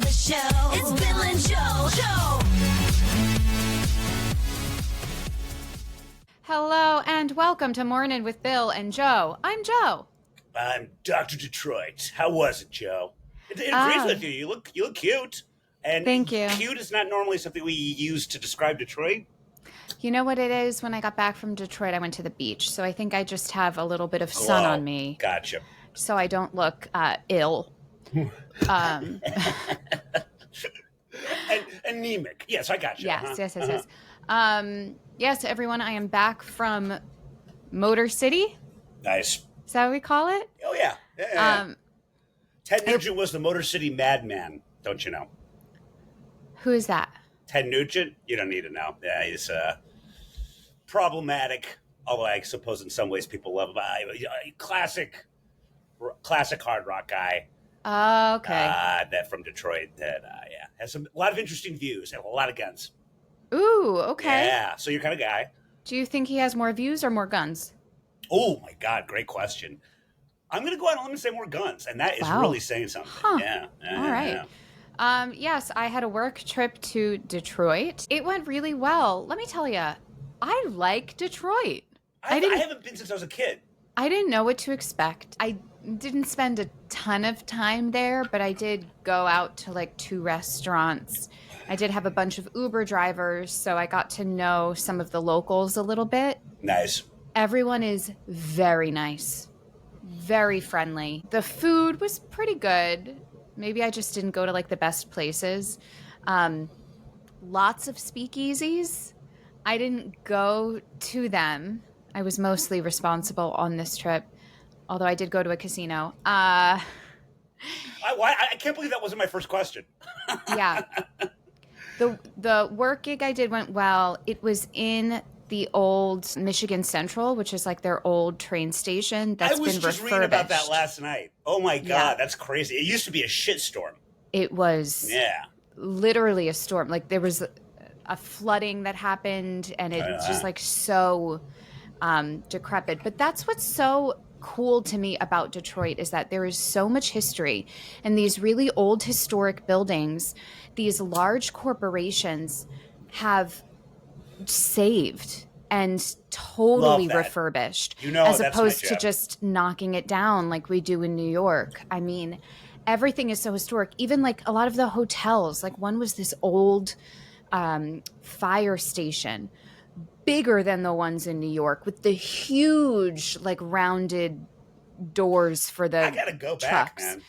the show. It's Bill and Joe. Hello and welcome to Mornin with Bill and Joe. I'm Joe. I'm Dr. Detroit. How was it, Joe? It agrees with you. You look cute. And Thank you. Cute is not normally something we use to describe Detroit. You know what it is? When I got back from Detroit, I went to the beach. So I think I just have a little bit of sun on me. Gotcha. So I don't look ill. Anemic. Yes, I got you. Yes. Yes, everyone, I am back from Motor City. Nice. Is that what we call it? Oh, yeah. Ted Nugent was the Motor City madman, don't you know? Who is that? Ted Nugent? You don't need to know. Yeah, he's problematic, although I suppose in some ways people love him. Classic hard rock guy. Oh, okay. That from Detroit that, has a lot of interesting views and a lot of guns. Ooh, okay. Yeah, so you're kind of guy. Do you think he has more views or more guns? Oh, my God, great question. I'm going to go out on a limb and say more guns, and that is really saying something. Huh. Yeah. All right. Yeah. Yes, I had a work trip to Detroit. It went really well. Let me tell you, I like Detroit. I haven't been since I was a kid. I didn't know what to expect. I didn't spend a ton of time there, but I did go out to like 2 restaurants. I did have a bunch of Uber drivers, so I got to know some of the locals a little bit. Nice. Everyone is very nice, very friendly. The food was pretty good. Maybe I just didn't go to like the best places. Lots of speakeasies. I didn't go to them. I was mostly responsible on this trip, although I did go to a casino. I can't believe that wasn't my first question. Yeah. The work gig I did went well. It was in the old Michigan Central, which is like their old train station that's been refurbished. I was just reading about that last night. Oh my God, that's crazy. It used to be a shitstorm. It was literally a storm. Like there was a flooding that happened and it's just like so decrepit. But that's what's so cool to me about Detroit is that there is so much history and these really old historic buildings, these large corporations have saved and totally refurbished, as opposed to just knocking it down like we do in New York. I mean, everything is so historic. Even like a lot of the hotels, like one was this old fire station, bigger than the ones in New York, with the huge like rounded doors for the I gotta go trucks. Back,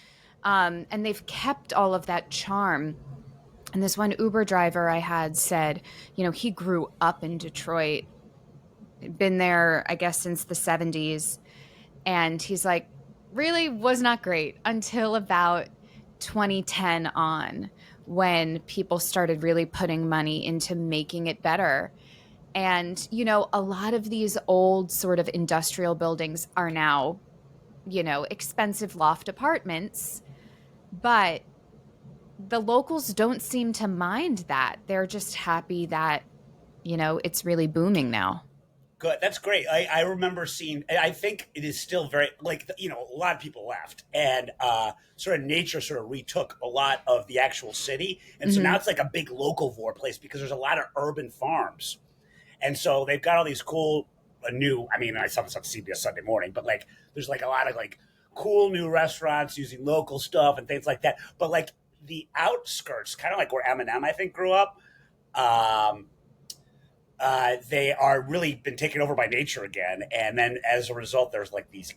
man. And they've kept all of that charm. And this one Uber driver I had said, he grew up in Detroit, been there, I guess, since the 70s. And he's like, really was not great until about 2010 on, when people started really putting money into making it better. And, a lot of these old sort of industrial buildings are now, expensive loft apartments. But the locals don't seem to mind that. They're just happy that, it's really booming now. Good. That's great. I remember seeing, I think it is still very, a lot of people left and sort of nature sort of retook a lot of the actual city. And so now it's like a big locavore place because there's a lot of urban farms. And so they've got all these cool I saw this on CBS Sunday Morning, but there's a lot of cool new restaurants using local stuff and things like that. But the outskirts, kind of like where Eminem, I think, grew up, they are really been taken over by nature again. And then as a result, there's these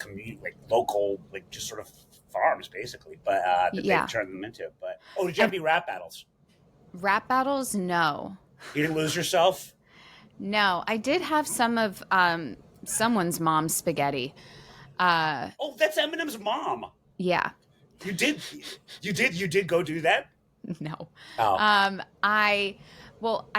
local, just sort of farms, basically, but that they've turned them into. But did you have any rap battles? Rap battles? No. You didn't lose yourself? No, I did have some of someone's mom's spaghetti. That's Eminem's mom. Yeah. You did go do that? No. Oh. I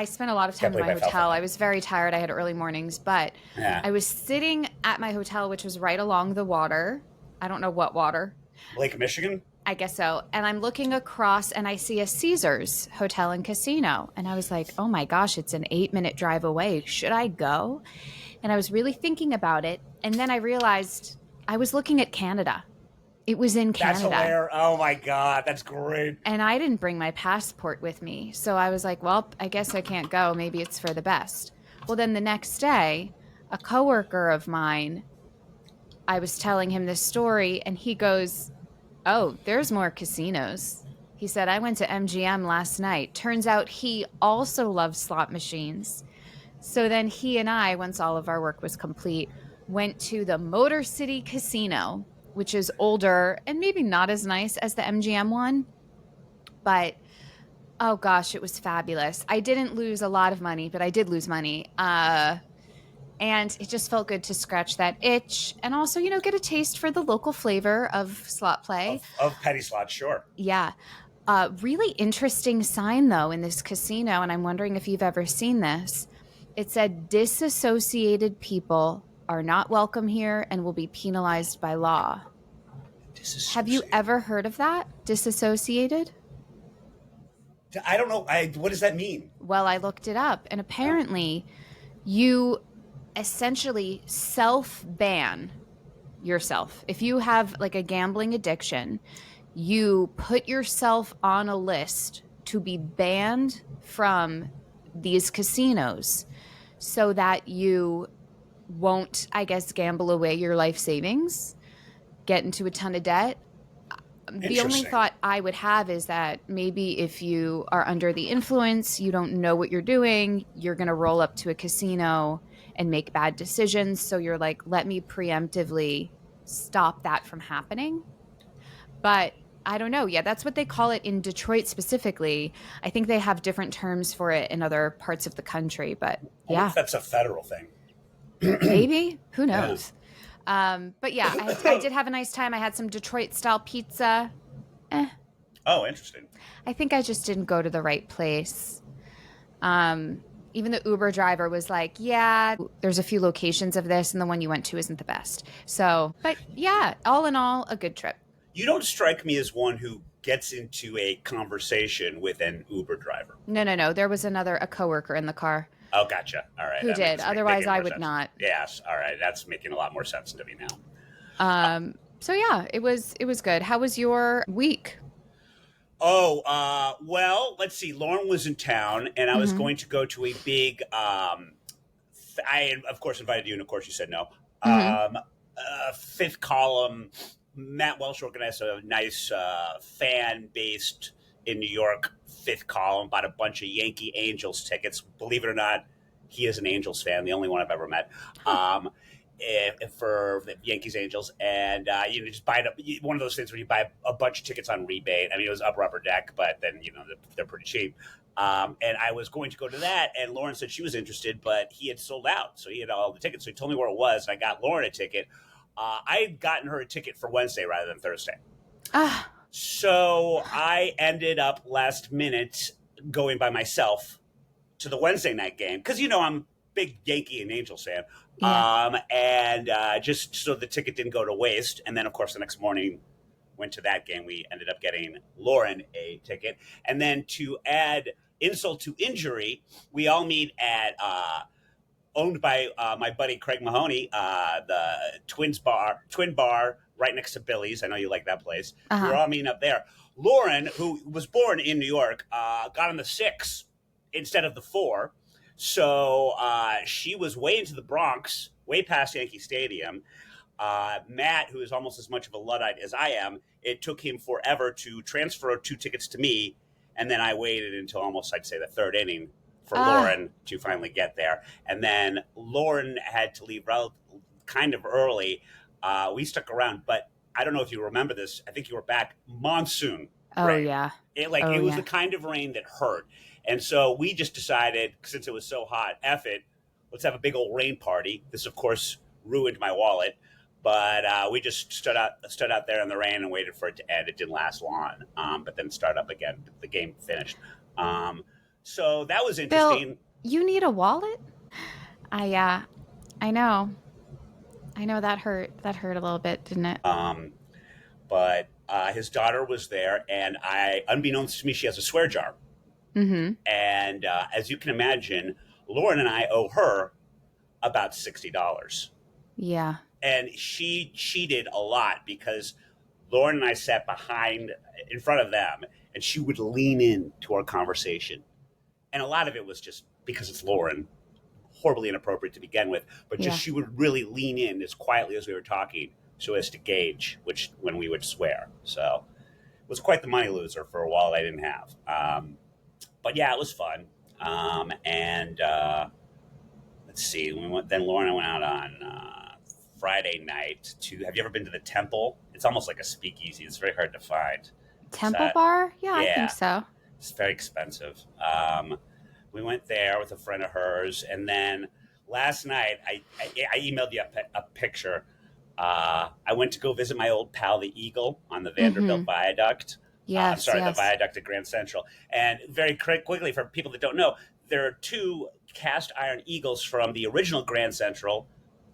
spent a lot of time in my hotel. I was very tired. I had early mornings, but I was sitting at my hotel, which was right along the water. I don't know what water. Lake Michigan? I guess so. And I'm looking across and I see a Caesars Hotel and Casino. And I was like, oh my gosh, it's an 8-minute drive away. Should I go? And I was really thinking about it. And then I realized I was looking at Canada. It was in That's Canada. hilarious. Oh my God, that's great. And I didn't bring my passport with me. So I was like, well, I guess I can't go. Maybe it's for the best. Well, then the next day, a coworker of mine, I was telling him this story, and he goes, oh, there's more casinos. He said, I went to MGM last night. Turns out he also loves slot machines. So then he and I, once all of our work was complete, went to the Motor City Casino, which is older and maybe not as nice as the MGM one. But oh gosh, it was fabulous. I didn't lose a lot of money, but I did lose money. And it just felt good to scratch that itch and also, get a taste for the local flavor of slot play. Of penny slots, sure. Yeah. Really interesting sign, though, in this casino, and I'm wondering if you've ever seen this. It said, disassociated people are not welcome here and will be penalized by law. Have you ever heard of that? Disassociated? I don't know. What does that mean? Well, I looked it up, and apparently you essentially self-ban yourself. If you have like a gambling addiction, you put yourself on a list to be banned from these casinos so that you won't, I guess, gamble away your life savings, get into a ton of debt. The only thought I would have is that maybe if you are under the influence, you don't know what you're doing, you're going to roll up to a casino and make bad decisions. So you're like, let me preemptively stop that from happening. But I don't know. Yeah, that's what they call it in Detroit specifically. I think they have different terms for it in other parts of the country. But I wonder if that's a federal thing. Maybe. Who knows? Yeah. But yeah, I did have a nice time. I had some Detroit-style pizza. Oh, interesting. I think I just didn't go to the right place. Even the Uber driver was like, yeah, there's a few locations of this, and the one you went to isn't the best. So, but yeah, all in all, a good trip. You don't strike me as one who gets into a conversation with an Uber driver. No. There was a coworker in the car. Oh, gotcha. All right. Who did. Otherwise, I would not. Yes. All right. That's making a lot more sense to me now. So yeah, it was good. How was your week? Oh, well, let's see. Lauren was in town, and I was going to go to a big. I of course invited you, and of course you said no. Fifth Column. Matt Welsh organized a nice fan based in New York. Fifth Column, bought a bunch of Yankee Angels tickets. Believe it or not, he is an Angels fan, the only one I've ever met. For the Yankees Angels, and just buy it. One of those things where you buy a bunch of tickets on rebate. I mean, it was upper deck, but then they're pretty cheap. And I was going to go to that, and Lauren said she was interested, but he had sold out, so he had all the tickets. So he told me where it was, and I got Lauren a ticket. I had gotten her a ticket for Wednesday rather than Thursday. So I ended up last minute going by myself to the Wednesday night game because I'm a big Yankee and Angels fan. Yeah. Just so the ticket didn't go to waste. And then, of course, the next morning went to that game. We ended up getting Lauren a ticket. And then to add insult to injury, we all meet at owned by my buddy Craig Mahoney, the Twin Bar right next to Billy's. I know you like that place. We were all meeting up there. Lauren, who was born in New York, got on the 6 instead of the 4. So she was way into the Bronx, way past Yankee Stadium. Matt, who is almost as much of a Luddite as I am, it took him forever to transfer 2 tickets to me. And then I waited until almost, I'd say, the 3rd inning for Lauren to finally get there. And then Lauren had to leave kind of early. We stuck around, but I don't know if you remember this. I think you were back. Monsoon. Oh, rain. Yeah. It was the kind of rain that hurt. And so we just decided, since it was so hot, F it, let's have a big old rain party. This, of course, ruined my wallet. But we just stood out there in the rain and waited for it to end. It didn't last long, but then started up again. The game finished. So that was interesting. Bill, you need a wallet? I know. I know that hurt. That hurt a little bit, didn't it? But his daughter was there, and unbeknownst to me, she has a swear jar. Mm-hmm. And as you can imagine, Lauren and I owe her about $60. Yeah. And she cheated a lot because Lauren and I sat in front of them, and she would lean in to our conversation. And a lot of it was just because it's Lauren, horribly inappropriate to begin with, but just Yeah. she would really lean in as quietly as we were talking so as to gauge when we would swear. So it was quite the money loser for a wallet I didn't have. But yeah, it was fun. And let's see, then Lauren and I went out on Friday night to. Have you ever been to the Temple? It's almost like a speakeasy. It's very hard to find. Temple Bar? Yeah, I Yeah. think so. It's very expensive. We went there with a friend of hers, and then last night I emailed you a picture. I went to go visit my old pal, the Eagle, on the Vanderbilt Viaduct. Yes, the viaduct at Grand Central. And very quickly, for people that don't know, there are two cast iron eagles from the original Grand Central.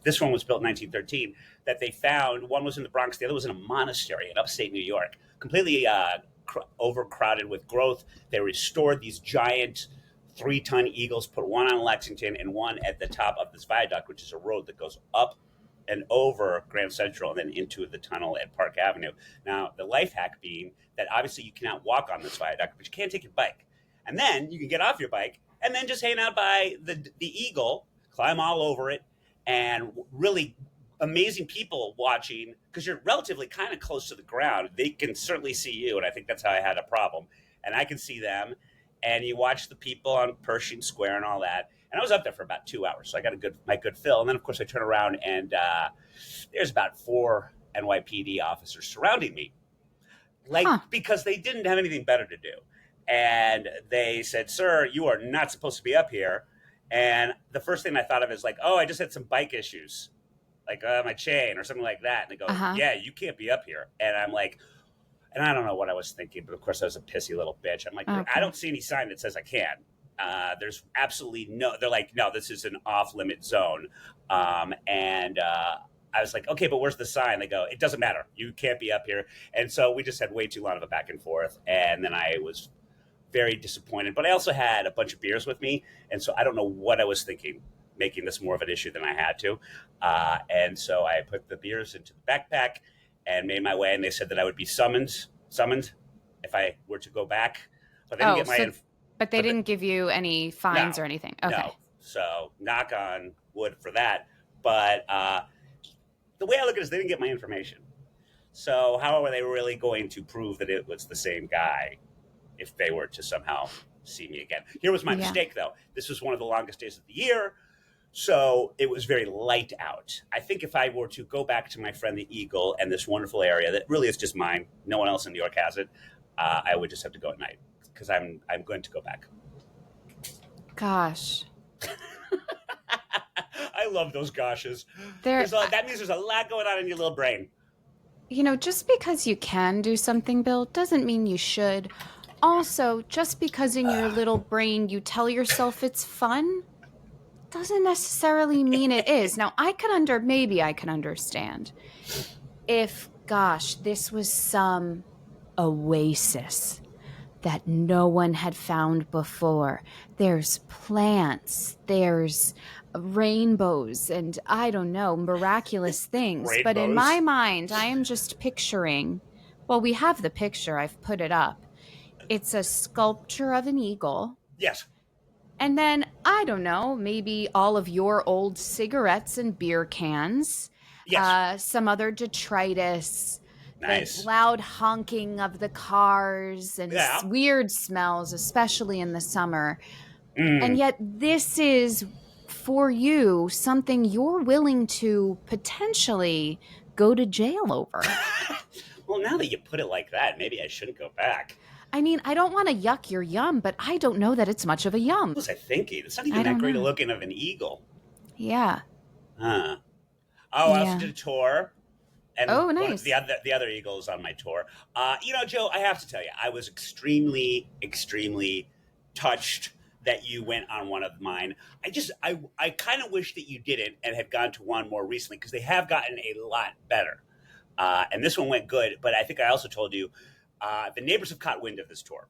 This one was built in 1913 that they found. One was in the Bronx, the other was in a monastery in upstate New York, completely overcrowded with growth. They restored these giant 3-ton eagles, put one on Lexington and one at the top of this viaduct, which is a road that goes up and over Grand Central and then into the tunnel at Park Avenue. Now, the life hack being that obviously you cannot walk on this viaduct, but you can take your bike. And then you can get off your bike and then just hang out by the Eagle, climb all over it, and really amazing people watching, because you're relatively kind of close to the ground. They can certainly see you, and I think that's how I had a problem. And I can see them, and you watch the people on Pershing Square and all that. And I was up there for about 2 hours, so I got my good fill. And then, of course, I turn around, and there's about 4 NYPD officers surrounding me, because they didn't have anything better to do. And they said, "Sir, you are not supposed to be up here." And the first thing I thought of is like, "Oh, I just had some bike issues, like my chain or something like that." And they go, "Yeah, you can't be up here." And I'm like, and I don't know what I was thinking, but of course I was a pissy little bitch. I'm like, I don't see any sign that says I can. There's absolutely no. They're like, "No, this is an off-limit zone." And I was like, "Okay, but where's the sign?" They go, "It doesn't matter. You can't be up here." And so we just had way too long of a back and forth. And then I was very disappointed, but I also had a bunch of beers with me, and so I don't know what I was thinking, making this more of an issue than I had to. And so I put the beers into the backpack and made my way, and they said that I would be summoned if I were to go back. But they didn't get but they didn't give you any fines or anything. Okay. No. So knock on wood for that. But the way I look at it is they didn't get my information. So how are they really going to prove that it was the same guy if they were to somehow see me again? Here was my mistake, though. This was one of the longest days of the year, so it was very light out. I think if I were to go back to my friend the Eagle and this wonderful area that really is just mine, no one else in New York has it, I would just have to go at night, because I'm going to go back. Gosh. I love those goshes. That means there's a lot going on in your little brain. Just because you can do something, Bill, doesn't mean you should. Also, just because in your little brain you tell yourself it's fun, doesn't necessarily mean it is. Now, maybe I can understand if, gosh, this was some oasis that no one had found before. There's plants, there's rainbows, and I don't know, miraculous things. Rainbows. But in my mind, I am just picturing, well, we have the picture, I've put it up. It's a sculpture of an eagle. Yes. And then, I don't know, maybe all of your old cigarettes and beer cans. Yes. Some other detritus. Nice. The loud honking of the cars and weird smells, especially in the summer. And yet this is, for you, something you're willing to potentially go to jail over. Well, now that you put it like that, maybe I shouldn't go back. I mean, I don't want to yuck your yum, but I don't know that it's much of a yum. What was I thinking? It's not even that great looking of an eagle. Yeah. Huh. Oh, I also did a tour. And nice. The other eagles on my tour. Joe, I have to tell you, I was extremely, extremely touched that you went on one of mine. I kind of wish that you didn't and had gone to one more recently, because they have gotten a lot better. And this one went good, but I think I also told you the neighbors have caught wind of this tour.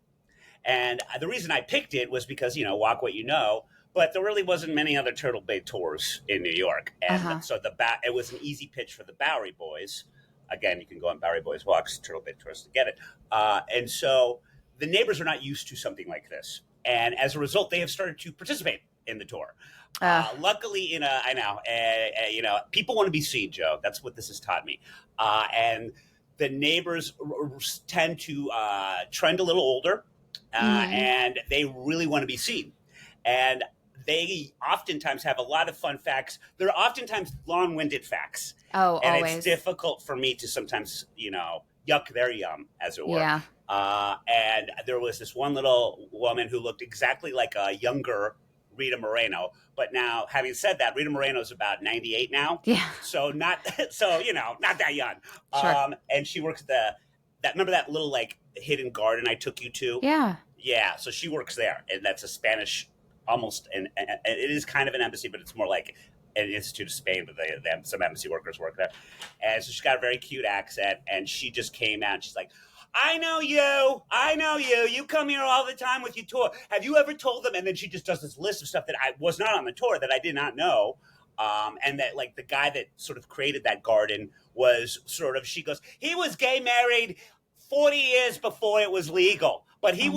And the reason I picked it was because, walk what you know, but there really wasn't many other Turtle Bay tours in New York. And so it was an easy pitch for the Bowery Boys, Again, you can go on Bowery Boys Walks, Turtle Bay Tours to get it. And so the neighbors are not used to something like this. And as a result, they have started to participate in the tour. Luckily, I know, people want to be seen, Joe. That's what this has taught me. And the neighbors tend to trend a little older, and they really want to be seen. And they oftentimes have a lot of fun facts. They're oftentimes long-winded facts. Oh, and always. It's difficult for me to sometimes, yuck their yum, as it were. Yeah. And there was this one little woman who looked exactly like a younger Rita Moreno. But now, having said that, Rita Moreno's about 98 now. Yeah. So not that young. Sure. And she works remember that little like hidden garden I took you to? Yeah. Yeah. So she works there, and that's a Spanish, almost, and it is kind of an embassy, but it's more like an Institute of Spain, but they have some embassy workers work there. And so she's got a very cute accent, and she just came out, and she's like, I know you. You come here all the time with your tour. Have you ever told them? And then she just does this list of stuff that I was not on the tour that I did not know. And that like the guy that sort of created that garden was she goes, he was gay married 40 years before it was legal. But he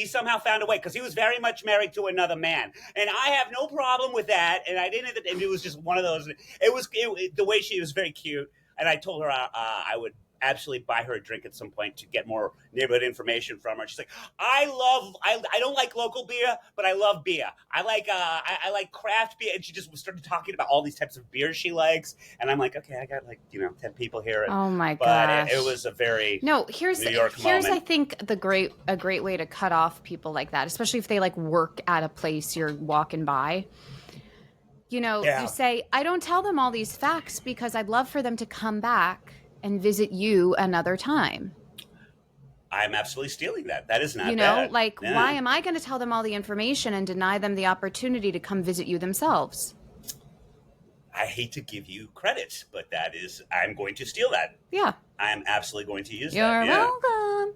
somehow found a way because he was very much married to another man. And I have no problem with that. And and it was just one of those, the way she was very cute. And I told her I would absolutely buy her a drink at some point to get more neighborhood information from her. She's like, I don't like local beer, but I love beer. I like craft beer. And she just started talking about all these types of beers she likes. And I'm like, okay, I got 10 people here. Oh my gosh. But it was a very New York here's moment. I think a great way to cut off people like that, especially if they like work at a place you're walking by. You say, I don't tell them all these facts because I'd love for them to come back and visit you another time. I'm absolutely stealing that. That is not bad. Why am I going to tell them all the information and deny them the opportunity to come visit you themselves? I hate to give you credit, but I'm going to steal that. Yeah. I'm absolutely going to use You're that. welcome.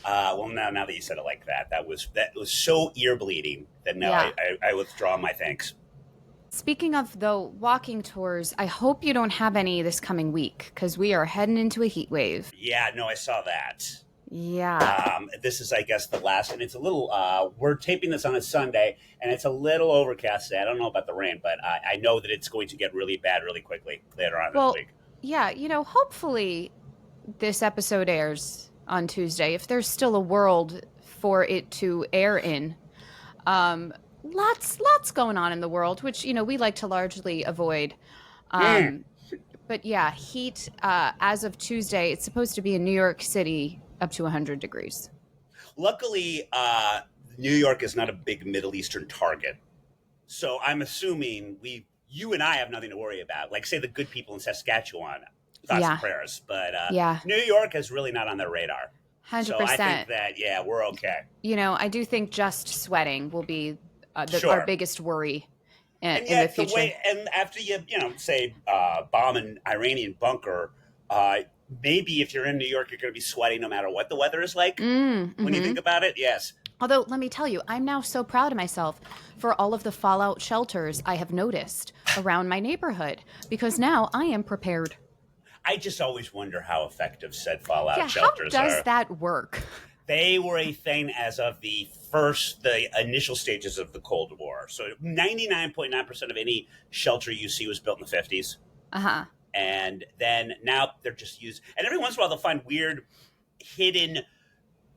Well, now that you said it like that, that was so ear bleeding that now I withdraw my thanks. Speaking of, though, walking tours, I hope you don't have any this coming week because we are heading into a heat wave. Yeah, no, I saw that. Yeah. This is, I guess, the last, and it's a little, we're taping this on a Sunday, and it's a little overcast today. I don't know about the rain, but I know that it's going to get really bad really quickly later on this week. Yeah, hopefully this episode airs on Tuesday, if there's still a world for it to air in. Lots going on in the world, which, we like to largely avoid. But yeah, heat, as of Tuesday, it's supposed to be in New York City up to 100 degrees. Luckily, New York is not a big Middle Eastern target. So I'm assuming you and I have nothing to worry about. Like, say, the good people in Saskatchewan, thoughts and prayers. But New York is really not on their radar. 100%. So I think that, we're okay. I do think just sweating will be our biggest worry in the future. And after you say bomb an Iranian bunker, maybe if you're in New York, you're going to be sweating no matter what the weather is like. When you think about it, yes. Although, let me tell you, I'm now so proud of myself for all of the fallout shelters I have noticed around my neighborhood because now I am prepared. I just always wonder how effective said fallout shelters are. How does that work? They were a thing as of the initial stages of the Cold War. So 99.9% of any shelter you see was built in the 50s. Uh-huh. And then now they're just used. And every once in a while they'll find weird, hidden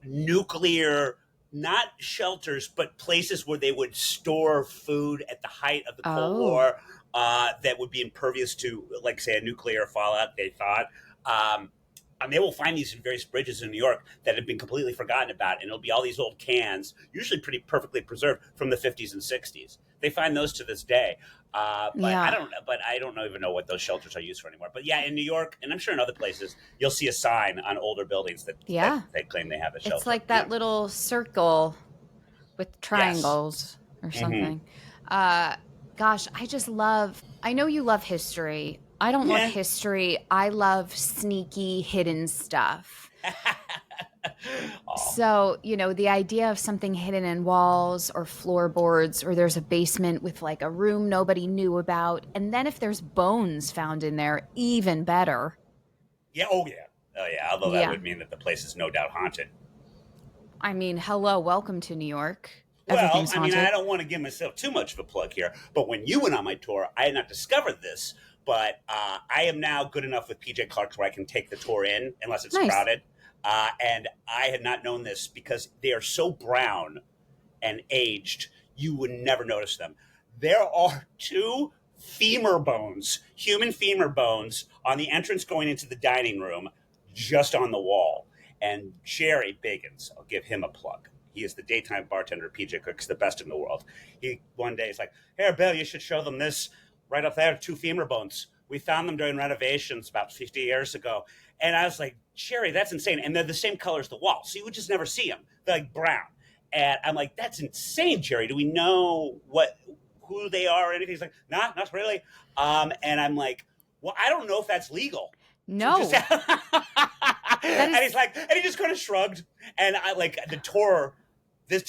nuclear, not shelters, but places where they would store food at the height of the Cold War that would be impervious to, like, say, a nuclear fallout, they thought. And they will find these in various bridges in New York that have been completely forgotten about. And it'll be all these old cans, usually pretty perfectly preserved from the 50s and 60s. They find those to this day. I don't even know what those shelters are used for anymore. But yeah, in New York, and I'm sure in other places, you'll see a sign on older buildings that they claim they have a shelter. It's like that little circle with triangles or something. Gosh, I know you love history. I don't love history. I love sneaky, hidden stuff. So, the idea of something hidden in walls or floorboards, or there's a basement with like a room nobody knew about. And then if there's bones found in there, even better. Yeah. Oh, yeah. Oh, yeah. Although that Yeah. would mean that the place is no doubt haunted. I mean, hello, welcome to New York. Well, Everything's I mean, haunted. I don't want to give myself too much of a plug here, but when you went on my tour, I had not discovered this, but I am now good enough with PJ Clark's where I can take the tour in unless it's Nice. crowded. And I had not known this because they are so brown and aged, you would never notice them. There are two femur bones, human femur bones, on the entrance going into the dining room, just on the wall. And Jerry Bagans, I'll give him a plug. He is the daytime bartender at PJ Cook's, the best in the world. He one day is like, "Here, Bill, you should show them this right up there, two femur bones. We found them during renovations about 50 years ago." And I was like, "Jerry, that's insane." And they're the same color as the wall, so you would just never see them. They're like brown. And I'm like, "That's insane, Jerry. Do we know who they are or anything?" He's like, "Nah, not really." And I'm like, "Well, I don't know if that's legal." No. And he's like, and he just kind of shrugged. And I like the tour. This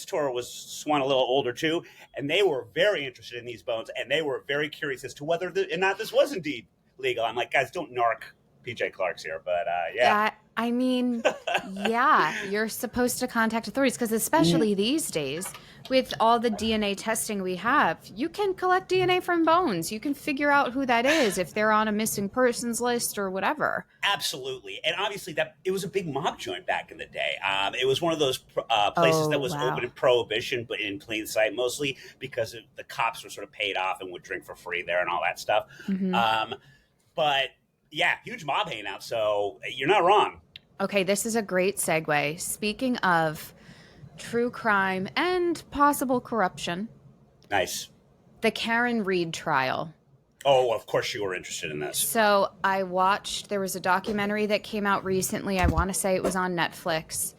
tour was one a little older too, and they were very interested in these bones, and they were very curious as to whether or not this was indeed legal. I'm like, guys, don't narc PJ Clark's here, but yeah. I mean, yeah, you're supposed to contact authorities because especially these days with all the DNA testing we have, you can collect DNA from bones. You can figure out who that is if they're on a missing persons list or whatever. Absolutely. And obviously that it was a big mob joint back in the day. It was one of those places that was open in Prohibition, but in plain sight mostly because the cops were sort of paid off and would drink for free there and all that stuff. But yeah, huge mob hangout. So you're not wrong. Okay, this is a great segue. Speaking of true crime and possible corruption. Nice. The Karen Reed trial. Oh, of course you were interested in this. So I watched, there was a documentary that came out recently, I want to say it was on Netflix,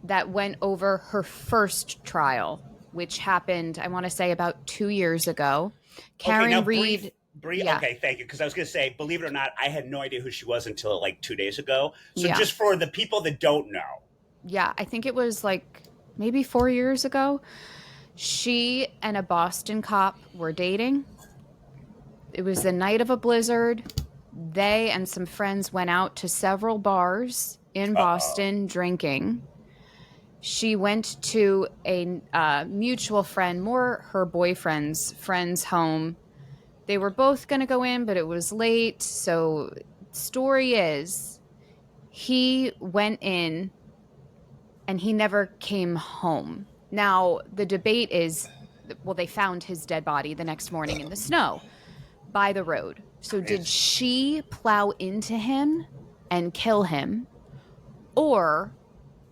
that went over her first trial, which happened, I want to say about 2 years ago. Karen Reed... Yeah. Okay, thank you. Because I was going to say, believe it or not, I had no idea who she was until like 2 days ago. So just for the people that don't know. Yeah, I think it was like maybe 4 years ago. She and a Boston cop were dating. It was the night of a blizzard. They and some friends went out to several bars in Boston drinking. She went to a mutual friend, more her boyfriend's friend's home. They were both going to go in, but it was late. So story is he went in and he never came home. Now, the debate is, well, they found his dead body the next morning in the snow by the road. So did she plow into him and kill him, or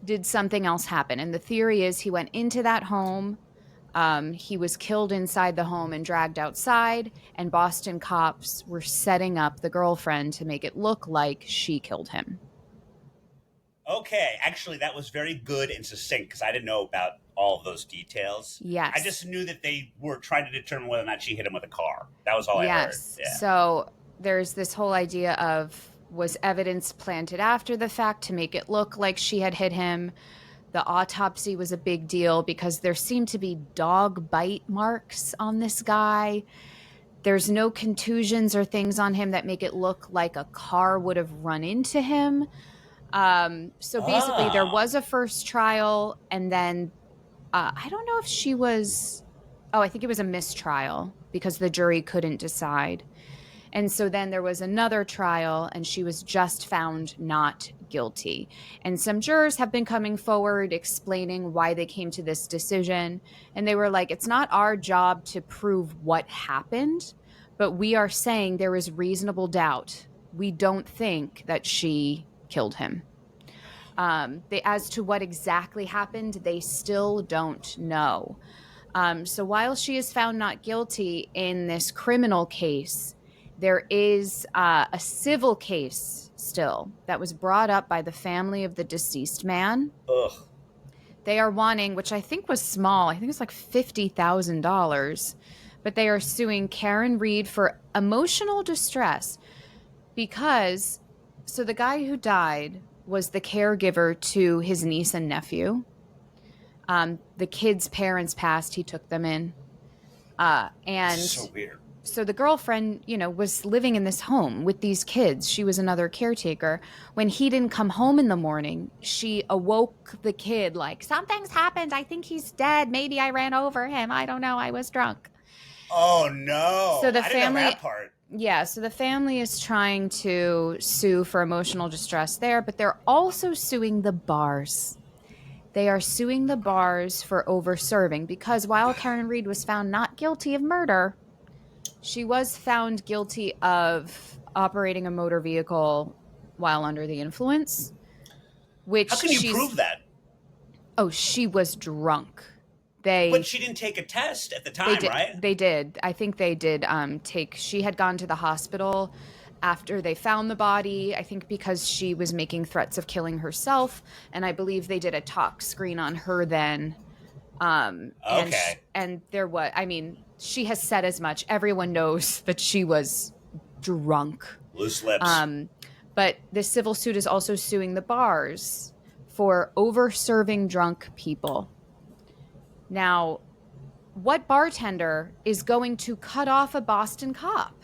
did something else happen? And the theory is he went into that home. He was killed inside the home and dragged outside, and Boston cops were setting up the girlfriend to make it look like she killed him. Okay, actually, that was very good and succinct because I didn't know about all of those details. Yes. I just knew that they were trying to determine whether or not she hit him with a car. That was all I heard. Yeah. So there's this whole idea of, was evidence planted after the fact to make it look like she had hit him? The autopsy was a big deal because there seemed to be dog bite marks on this guy. There's no contusions or things on him that make it look like a car would have run into him. So basically there was a first trial, and then I don't know if she was, I think it was a mistrial because the jury couldn't decide. And so then there was another trial, and she was just found not guilty. And some jurors have been coming forward explaining why they came to this decision. And they were like, it's not our job to prove what happened, but we are saying there is reasonable doubt. We don't think that she killed him. As to what exactly happened, they still don't know. So while she is found not guilty in this criminal case, there is a civil case still that was brought up by the family of the deceased man. Ugh. They are wanting, which I think was small, I think it's like $50,000, but they are suing Karen Reed for emotional distress because, so the guy who died was the caregiver to his niece and nephew. The kids' parents passed, he took them in. And so weird. So the girlfriend, was living in this home with these kids. She was another caretaker. When he didn't come home in the morning, she awoke the kid like, something's happened. I think he's dead. Maybe I ran over him. I don't know. I was drunk. Oh, no. So the I didn't family, know that part. yeah, so the family is trying to sue for emotional distress there, but they're also suing the bars. They are suing the bars for over-serving because while Karen Reed was found not guilty of murder, she was found guilty of operating a motor vehicle while under the influence, which How can you prove that? Oh, she was drunk. But she didn't take a test at the time, right? They did. I think they did she had gone to the hospital after they found the body, I think because she was making threats of killing herself. And I believe they did a tox screen on her then. Okay. And there was, she has said as much. Everyone knows that she was drunk. Loose lips. But the civil suit is also suing the bars for over-serving drunk people. Now, what bartender is going to cut off a Boston cop?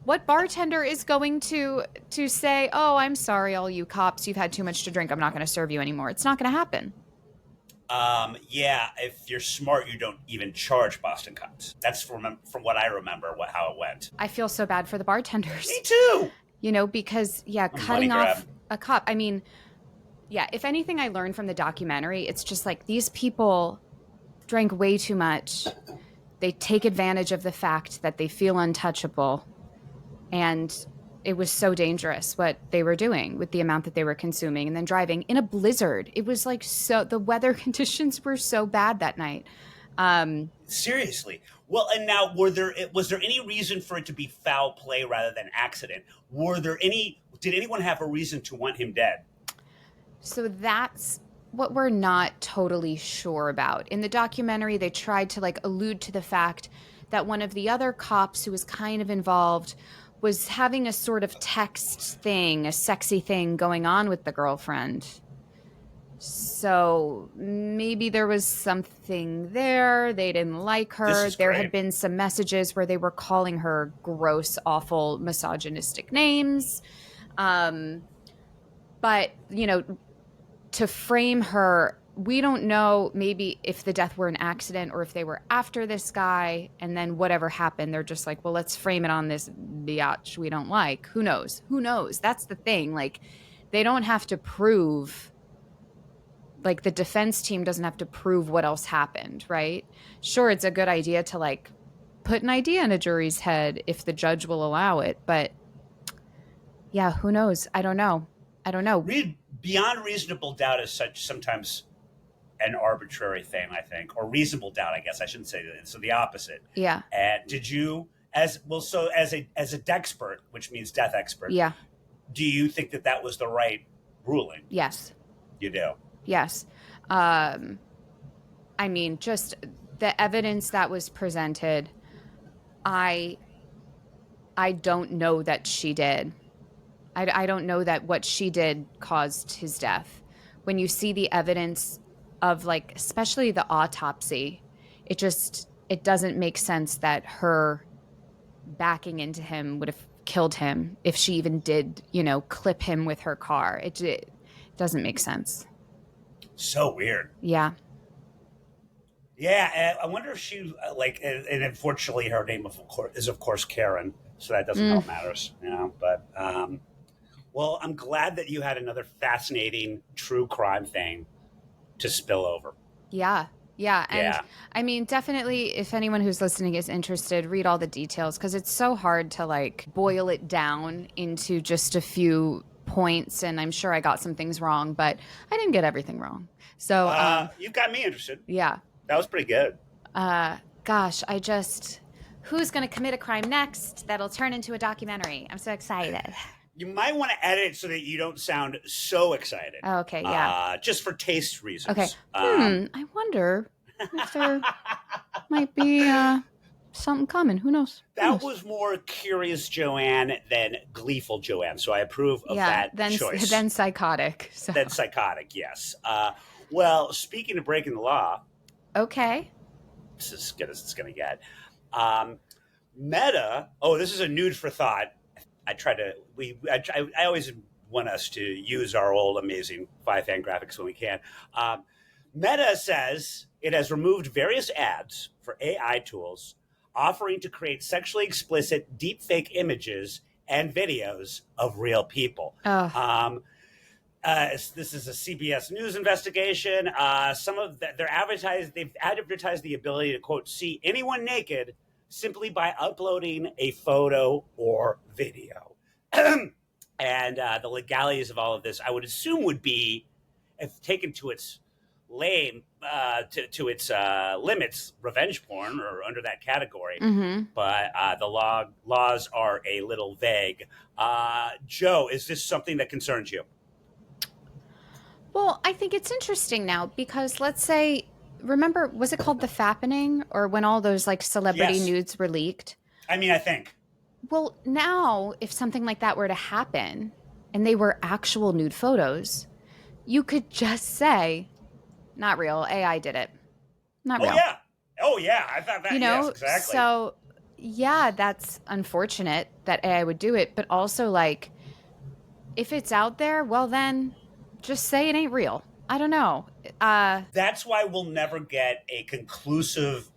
What bartender is going to say, oh, I'm sorry, all you cops, you've had too much to drink. I'm not going to serve you anymore. It's not going to happen. Yeah, if you're smart, you don't even charge Boston cops. That's from what I remember, how it went. I feel so bad for the bartenders. Me too. Because, cutting off a cop. If anything I learned from the documentary, it's just like these people drank way too much. They take advantage of the fact that they feel untouchable. And it was so dangerous what they were doing with the amount that they were consuming and then driving in a blizzard. It was like the weather conditions were so bad that night. Seriously. Well, and now was there any reason for it to be foul play rather than accident? Did anyone have a reason to want him dead? So that's what we're not totally sure about. In the documentary, they tried to allude to the fact that one of the other cops who was kind of involved was having a sort of text thing, a sexy thing going on with the girlfriend. So maybe there was something there. They didn't like her. There had been some messages where they were calling her gross, awful, misogynistic names. But, to frame her, we don't know maybe if the death were an accident or if they were after this guy and then whatever happened, they're just like, well, let's frame it on this biatch we don't like. Who knows? That's the thing. They don't have to prove, the defense team doesn't have to prove what else happened, right? Sure, it's a good idea to put an idea in a jury's head if the judge will allow it. But yeah, who knows? I don't know. Beyond reasonable doubt is sometimes an arbitrary thing, I think, or reasonable doubt, I guess I shouldn't say that. So the opposite. Yeah. And did you, as a dexpert, which means death expert. Yeah. Do you think that was the right ruling? Yes. You do. Yes. Just the evidence that was presented, I don't know that she did. I don't know that what she did caused his death. When you see the evidence of especially the autopsy, it doesn't make sense that her backing into him would have killed him if she even did, clip him with her car. It doesn't make sense. So weird. Yeah. Yeah, I wonder if she and unfortunately her name is of course Karen, so that doesn't help matters, But well, I'm glad that you had another fascinating true crime thing to spill over. Yeah. And definitely if anyone who's listening is interested, read all the details because it's so hard to boil it down into just a few points. And I'm sure I got some things wrong, but I didn't get everything wrong. So you've got me interested. Yeah. That was pretty good. Gosh, who's going to commit a crime next that'll turn into a documentary? I'm so excited. You might want to edit it so that you don't sound so excited. Oh, okay, yeah. Just for taste reasons. Okay. I wonder if there might be something coming. Who knows? That was more curious Joanne than gleeful Joanne, so I approve of that choice. Then psychotic. So. Then psychotic, yes. Well, speaking of breaking the law. Okay. This is as good as it's going to get. Meta. Oh, this is a nude for thought. I try to. I always want us to use our old amazing 5fan graphics when we can. Um, Meta says it has removed various ads for AI tools offering to create sexually explicit deepfake images and videos of real people. Oh, This is a CBS News investigation. Some of they've advertised the ability to quote see anyone naked simply by uploading a photo or video. And the legalities of all of this, I would assume, would be, if taken to its to its limits, revenge porn or under that category. mm-hmm. But the laws are a little vague. Joe, is this something that concerns you? Well, I think it's interesting now because let's say, remember, was it called the fappening or when all those like celebrity Yes. nudes were leaked? I mean, I think. Well, now if something like that were to happen and they were actual nude photos, you could just say, not real, AI did it. Not real. Yeah. Oh, yeah. I thought that, You know, yes, exactly. so yeah, that's unfortunate that AI would do it, but also like if it's out there, well then just say it ain't real. I don't know. That's why we'll never get a conclusive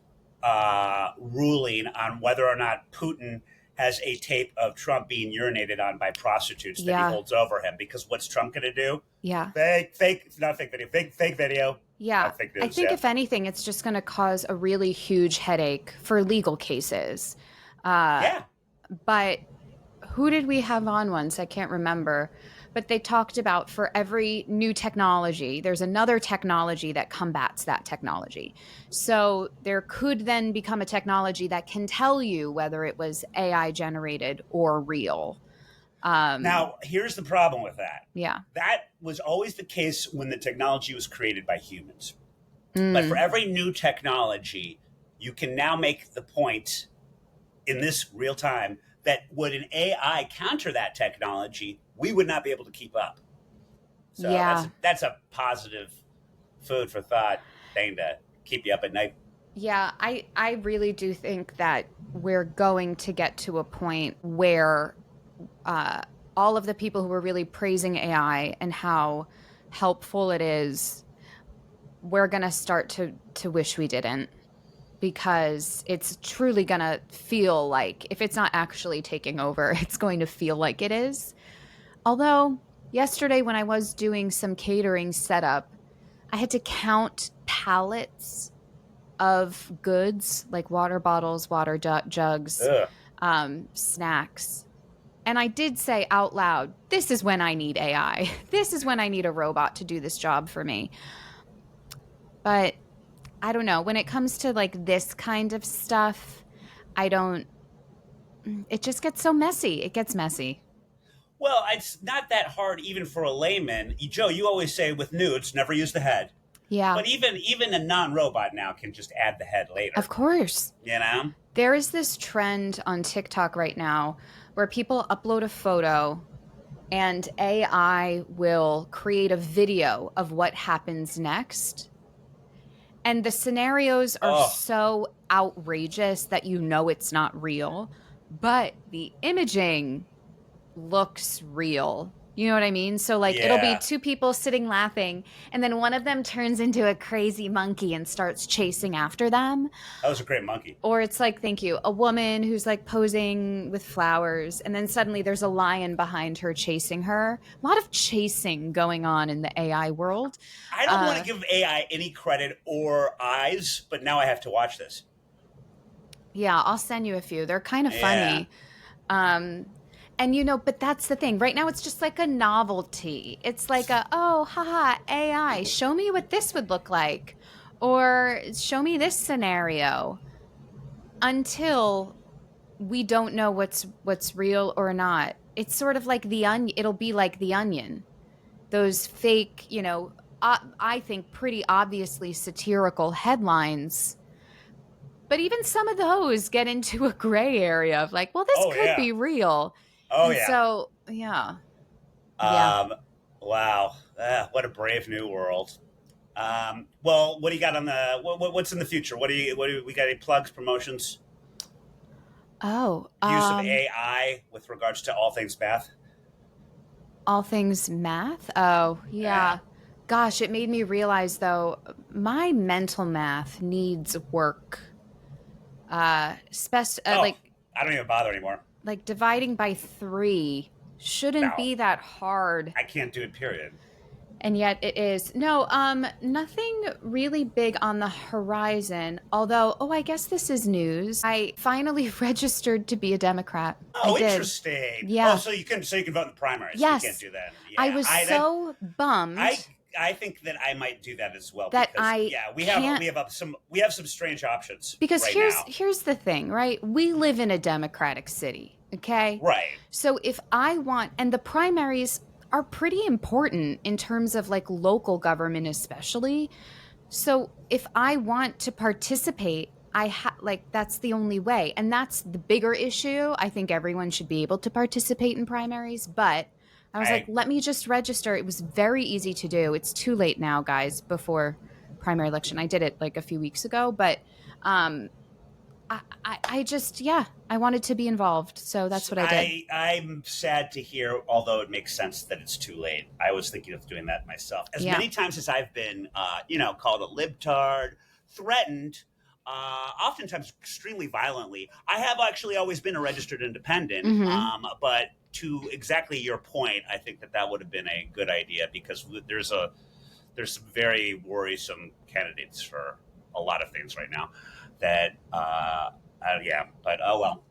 ruling on whether or not Putin has a tape of Trump being urinated on by prostitutes that he holds over him. Because what's Trump going to do? Yeah. Fake, not fake video, fake video. Yeah. Fake news, I think if anything, it's just going to cause a really huge headache for legal cases. Yeah. But who did we have on once? I can't remember. But they talked about for every new technology, there's another technology that combats that technology. So there could then become a technology that can tell you whether it was AI generated or real. Now, here's the problem with that. Yeah. That was always the case when the technology was created by humans. But for every new technology, you can now make the point in this real time that would an AI counter that technology, we would not be able to keep up. So Yeah. that's a positive food for thought thing to keep you up at night. Yeah, I really do think that we're going to get to a point where all of the people who are really praising AI and how helpful it is, we're going to start to wish we didn't, because it's truly going to feel like, if it's not actually taking over, it's going to feel like it is. Although yesterday when I was doing some catering setup, I had to count pallets of goods like water bottles, water jugs, snacks. And I did say out loud, this is when I need AI. This is when I need a robot to do this job for me. But I don't know. When it comes to like this kind of stuff, it just gets so messy. It gets messy. Well, it's not that hard even for a layman. Joe, you always say with nudes, never use the head. Yeah. But even a non-robot now can just add the head later. Of course. You know? There is this trend on TikTok right now where people upload a photo and AI will create a video of what happens next. And the scenarios are so outrageous that you know it's not real, but the imaging looks real. You know what I mean? So like it'll be two people sitting laughing and then one of them turns into a crazy monkey and starts chasing after them. That was a great monkey. Or it's like, thank you, a woman who's like posing with flowers and then suddenly there's a lion behind her chasing her. A lot of chasing going on in the AI world. I don't want to give AI any credit or eyes, but now I have to watch this. Yeah, I'll send you a few. They're kind of funny. And, you know, but that's the thing. Right now, it's just like a novelty. It's like oh, haha, AI, show me what this would look like. Or show me this scenario. Until we don't know what's real or not. It's sort of like the onion. It'll be like the Onion. Those fake, you know, I think pretty obviously satirical headlines. But even some of those get into a gray area of like, well, this could be real. Oh, and yeah. So, yeah. Wow. What a brave new world. Well, what do you got on the, what's in the future? What do we got any plugs, promotions? Oh. Use of AI with regards to all things math. All things math? Oh, yeah. Gosh, it made me realize, though, my mental math needs work. I don't even bother anymore. Like dividing by 3 shouldn't be that hard. I can't do it, period. And yet it is. No, nothing really big on the horizon. Although, I guess this is news. I finally registered to be a Democrat. Oh, interesting. Yeah. Oh, so you can vote in the primaries. Yes. You can't do that. Yeah. I was so bummed. I think that I might do that as well. That we have some strange options. Because right here's the thing, right? We live in a democratic city, okay? Right. So if I want, and the primaries are pretty important in terms of like local government especially. So if I want to participate, that's the only way. And that's the bigger issue. I think everyone should be able to participate in primaries, but I was like, let me just register. It was very easy to do. It's too late now, guys, before primary election. I did it like a few weeks ago, but I wanted to be involved. So that's what I did. I'm sad to hear, although it makes sense that it's too late. I was thinking of doing that myself. As many times as I've been, called a libtard, threatened, oftentimes extremely violently. I have actually always been a registered independent, but to exactly your point, I think that would have been a good idea because there's some very worrisome candidates for a lot of things right now. But oh well.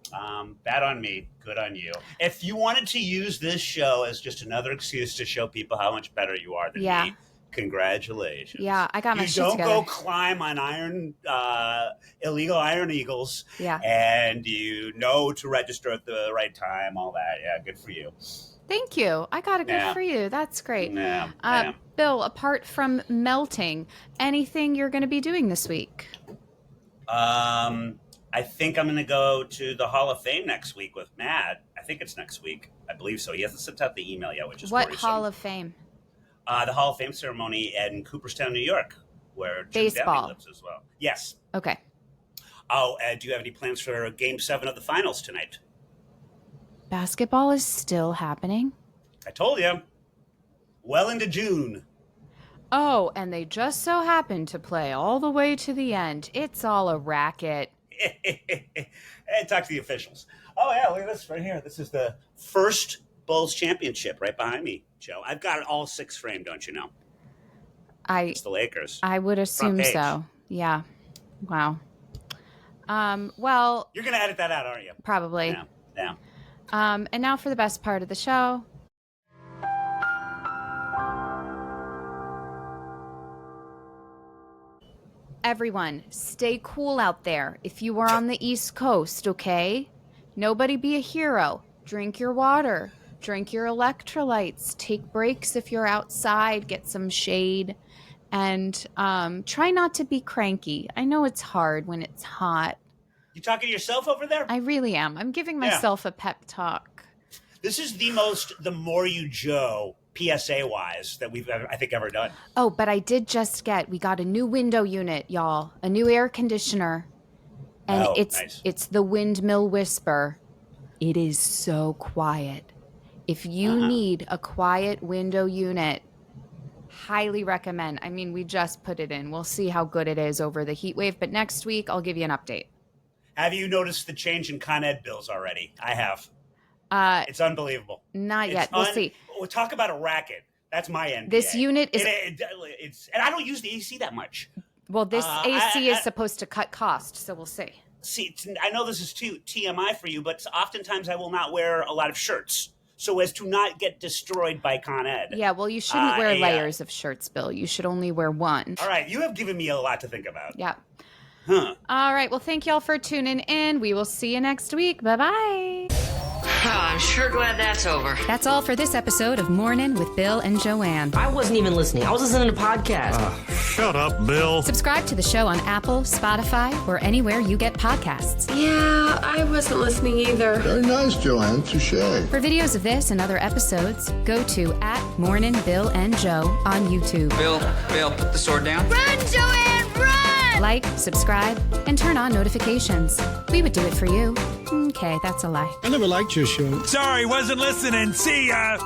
Bad on me, good on you. If you wanted to use this show as just another excuse to show people how much better you are than me, congratulations. Yeah, I got my shit together. You don't go climb on illegal iron eagles. Yeah. And you know to register at the right time, all that. Yeah, good for you. Thank you. I got it good for you. That's great. Yeah. Bill, apart from melting, anything you're going to be doing this week? I think I'm going to go to the Hall of Fame next week with Matt. I think it's next week. I believe so. He hasn't sent out the email yet, which is what worrisome. Hall of Fame? The Hall of Fame ceremony in Cooperstown, New York, where Jim baseball Downey lives as well. Yes. Okay. Oh, do you have any plans for Game 7 of the finals tonight? Basketball is still happening? I told you. Well into June. Oh, and they just so happen to play all the way to the end. It's all a racket. And talk to the officials. Oh, yeah, look at this right here. This is the first Bulls championship right behind me, Joe. I've got all 6 framed, don't you know? It's the Lakers. I would assume so. Yeah. Wow. Well... You're going to edit that out, aren't you? Probably. Yeah. And now for the best part of the show. Everyone, stay cool out there if you are on the East Coast, okay? Nobody be a hero. Drink your water. Drink your electrolytes. Take breaks if you're outside. Get some shade. And try not to be cranky. I know it's hard when it's hot. You talking to yourself over there? I really am. I'm giving myself a pep talk. This is the more you Joe PSA-wise that we've, I think, ever done. Oh, but I did just we got a new window unit, y'all. A new air conditioner. And it's the Windmill Whisper. It is so quiet. If you need a quiet window unit, highly recommend. I mean, we just put it in. We'll see how good it is over the heat wave. But next week, I'll give you an update. Have you noticed the change in Con Ed bills already? I have. It's unbelievable. Not yet. We'll see. We'll talk about a racket. That's my NBA. This unit is... and I don't use the AC that much. Well, this AC is supposed to cut costs, so we'll see. See, I know this is too TMI for you, but oftentimes I will not wear a lot of shirts so as to not get destroyed by Con Ed. Yeah, well, you shouldn't wear layers of shirts, Bill. You should only wear one. All right, you have given me a lot to think about. Yeah. All right, well, thank y'all for tuning in. We will see you next week. Bye-bye. Oh, I'm sure glad that's over. That's all for this episode of Mornin with Bill and Joanne. I wasn't even listening. I was listening to podcasts. Shut up, Bill. Subscribe to the show on Apple, Spotify, or anywhere you get podcasts. Yeah, I wasn't listening either. Very nice, Joanne. Touché. For videos of this and other episodes, go to @MorninBillAndJoe on YouTube. Bill, put the sword down. Run, Joanne, run! Like, subscribe, and turn on notifications. We would do it for you. Okay, that's a lie. I never liked your show. Sorry, wasn't listening. See ya.